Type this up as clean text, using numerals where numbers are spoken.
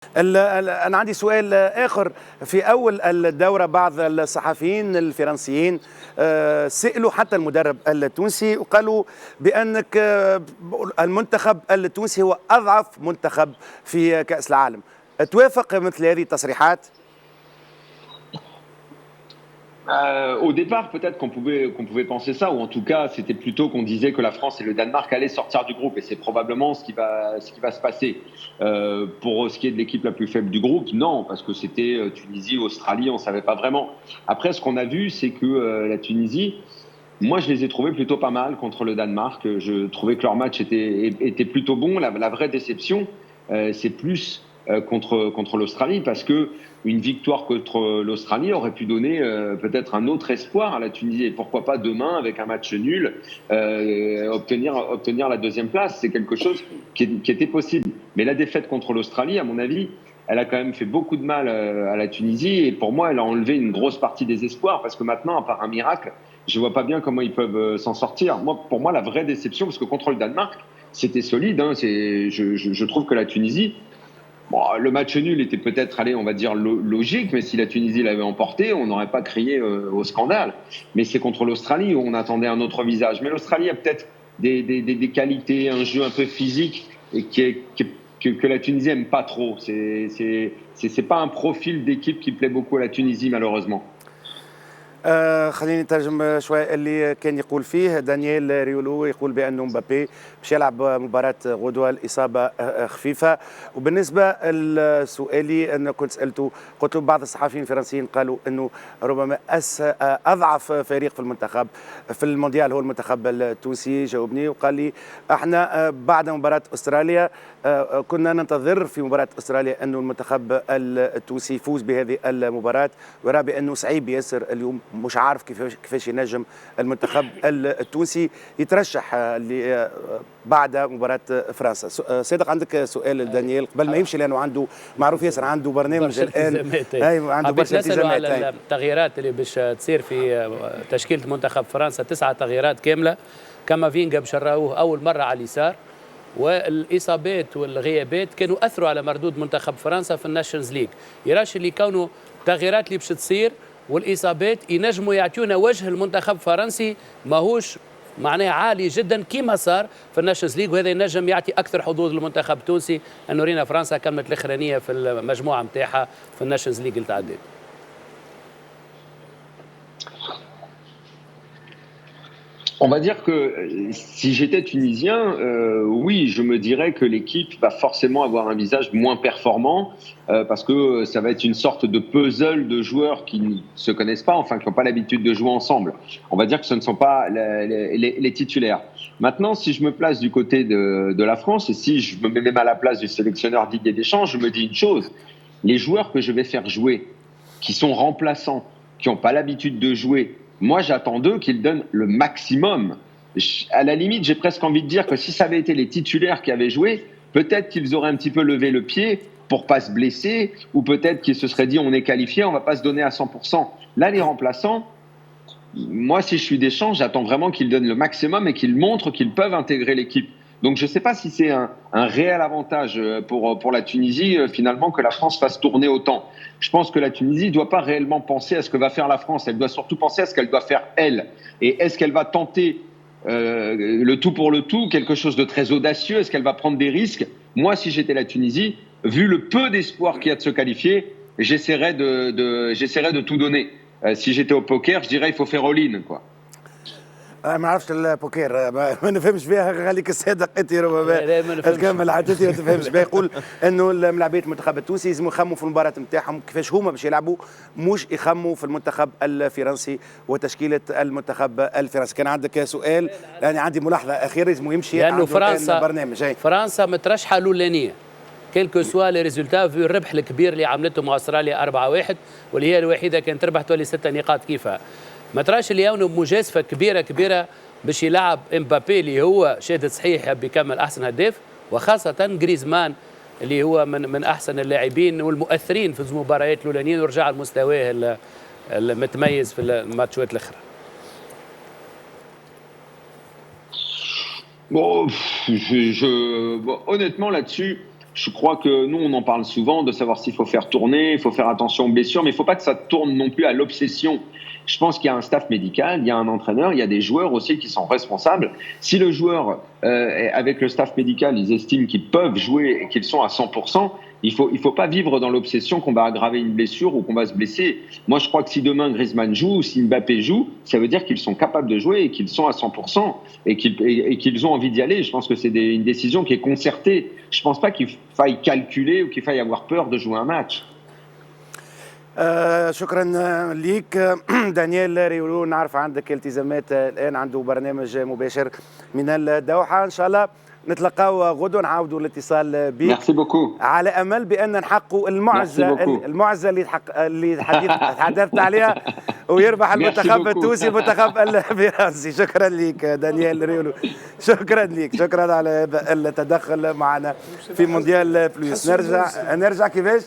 أنا عندي سؤال آخر. في أول الدورة بعض الصحفيين الفرنسيين سئلوا حتى المدرب التونسي وقالوا بأنك المنتخب التونسي هو أضعف منتخب في كأس العالم. توافق مثل هذه التصريحات؟ Au départ, peut-être qu'on pouvait penser ça, ou en tout cas, c'était plutôt qu'on disait que la France et le Danemark allaient sortir du groupe, et c'est probablement ce qui va se passer. Pour ce qui est de l'équipe la plus faible du groupe, non, parce que c'était Tunisie, Australie, on ne savait pas vraiment. Après, ce qu'on a vu, c'est que la Tunisie, moi, je les ai trouvés plutôt pas mal contre le Danemark. Je trouvais que leur match était plutôt bon. La vraie déception, c'est plus contre l'Australie, parce que une victoire contre l'Australie aurait pu donner peut-être un autre espoir à la Tunisie. Et pourquoi pas demain, avec un match nul, obtenir la deuxième place. C'est quelque chose qui était possible. Mais la défaite contre l'Australie, à mon avis, elle a quand même fait beaucoup de mal à la Tunisie. Et pour moi, elle a enlevé une grosse partie des espoirs, parce que maintenant, à part un miracle, je ne vois pas bien comment ils peuvent s'en sortir. Pour moi, la vraie déception, parce que contre le Danemark, c'était solide. Hein, je trouve que la Tunisie, bon, le match nul était peut-être, allez, on va dire, logique, mais si la Tunisie l'avait emporté, on n'aurait pas crié au scandale. Mais c'est contre l'Australie où on attendait un autre visage. Mais l'Australie a peut-être des qualités, un jeu un peu physique, et que la Tunisie n'aime pas trop. C'est pas un profil d'équipe qui plaît beaucoup à la Tunisie, malheureusement. خليني نترجم شوي اللي كان يقول فيه دانييل ريولو. يقول بأنه مبابي باش يلعب مباراة غدوة الإصابة خفيفة. وبالنسبة لسؤالي أنا كنت سألته، قلت له بعض الصحفيين الفرنسيين قالوا أنه ربما أضعف فريق في المنتخب في المونديال هو المنتخب التونسي. جاوبني وقال لي احنا بعد مباراة أستراليا كنا ننتظر في مباراة أستراليا أنه المنتخب التونسي يفوز بهذه المباراة، ويرى بأنه صعيب ياسر اليوم، مش عارف كيفاش ينجم المنتخب التونسي يترشح بعد مباراة فرنسا. صادق عندك سؤال لدانييل قبل ما يمشي، لأنه عنده معروف ياسر عنده برنامج الآن. أيوة عنده برشا التزامات. على التغييرات اللي باش تصير في تشكيلة منتخب فرنسا، 9 تغييرات كاملة. كامافينجا باش نراوه أول مرة على اليسار، والإصابات والغيابات كانوا أثروا على مردود منتخب فرنسا في الناشنز ليج. يراش اللي كانوا تغييرات اللي باش تصير والإصابات ينجموا يعطيونا وجه المنتخب الفرنسي ماهوش معناه عالي جدا كيما صار في الناشنز ليج، وهذا ينجم يعطي أكثر حظوظ للمنتخب التونسي أنه رينا فرنسا كملت الأخرانية في المجموعة نتاعها في الناشنز ليج التعداد. On va dire que si j'étais tunisien, oui, je me dirais que l'équipe va forcément avoir un visage moins performant parce que ça va être une sorte de puzzle de joueurs qui ne se connaissent pas, enfin qui n'ont pas l'habitude de jouer ensemble. On va dire que ce ne sont pas les titulaires. Maintenant, si je me place du côté de la France et si je me mets même à la place du sélectionneur Didier Deschamps, je me dis une chose, les joueurs que je vais faire jouer, qui sont remplaçants, qui n'ont pas l'habitude de jouer, moi, j'attends d'eux qu'ils donnent le maximum. À la limite, j'ai presque envie de dire que si ça avait été les titulaires qui avaient joué, peut-être qu'ils auraient un petit peu levé le pied pour pas se blesser, ou peut-être qu'ils se seraient dit on est qualifié, on va pas se donner à 100%. Là, les remplaçants, moi, si je suis Deschamps, j'attends vraiment qu'ils donnent le maximum et qu'ils montrent qu'ils peuvent intégrer l'équipe. Donc, je ne sais pas si c'est un réel avantage pour la Tunisie, finalement, que la France fasse tourner autant. Je pense que la Tunisie ne doit pas réellement penser à ce que va faire la France. Elle doit surtout penser à ce qu'elle doit faire elle. Et est-ce qu'elle va tenter le tout pour le tout, quelque chose de très audacieux? Est-ce qu'elle va prendre des risques? Moi, si j'étais la Tunisie, vu le peu d'espoir qu'il y a de se qualifier, j'essaierais de tout donner. Si j'étais au poker, je dirais il faut faire all-in, quoi. ما عرفتش البوكير، ما نفهمش بها. خليك الصادق انت ربما تكمل عادتي ما تفهمش بها. يقول انه ملاعبيه المنتخب التونسي لازم يخموا في المباراه نتاعهم كيفاش هما باش يلعبوا، مش يخموا في المنتخب الفرنسي وتشكيله المنتخب الفرنسي. كان عندك سؤال؟ يعني عندي ملاحظه اخيره لازم يمشي لانه فرنسا برنامج. فرنسا مترشحه الاولانيه كيلكو سوا لي ريزولتا في الربح الكبير اللي عملته مع استراليا 4-1، واللي هي الوحيده كانت تربح تولي 6 نقاط كيفها. ما تراش اليوم بمجازفه كبيره باش يلعب امبابي اللي هو شهاده صحيح بيكمل احسن هداف، وخاصه جريزمان اللي هو من احسن اللاعبين والمؤثرين في المباريات الاولانيين ورجع لمستواه المتميز في الماتشات الاخرى. Bon, honnêtement là-dessus, Je crois que nous, on en parle souvent de savoir s'il faut faire tourner, il faut faire attention aux blessures, mais il ne faut pas que ça tourne non plus à l'obsession. Je pense qu'il y a un staff médical, il y a un entraîneur, il y a des joueurs aussi qui sont responsables. Si le joueur, avec le staff médical, ils estiment qu'ils peuvent jouer et qu'ils sont à 100%, il faut pas vivre dans l'obsession qu'on va aggraver une blessure ou qu'on va se blesser. Moi, je crois que si demain Griezmann joue ou si Mbappé joue, ça veut dire qu'ils sont capables de jouer et qu'ils sont à 100% et qu'ils ont envie d'y aller. Je pense que c'est une décision qui est concertée. Je pense pas qu'il faille calculer ou qu'il faille avoir peur de jouer un match. شكرا ليك دانيال ريولو. نعرف عندك التزامات الآن، عنده برنامج مباشر من الدوحة. إن شاء الله نتلقاو غدوة، نعاودوا الاتصال بك. ميرسي بوكو. على أمل بأن نحققوا المعزة اللي تحدثت عليها ويربح المنتخب التونسي المنتخب الفرنسي. شكرا لك دانيال ريولو، شكرا لك، شكرا على هذا التدخل معنا في مونديال بلوس. نرجع كيفاش؟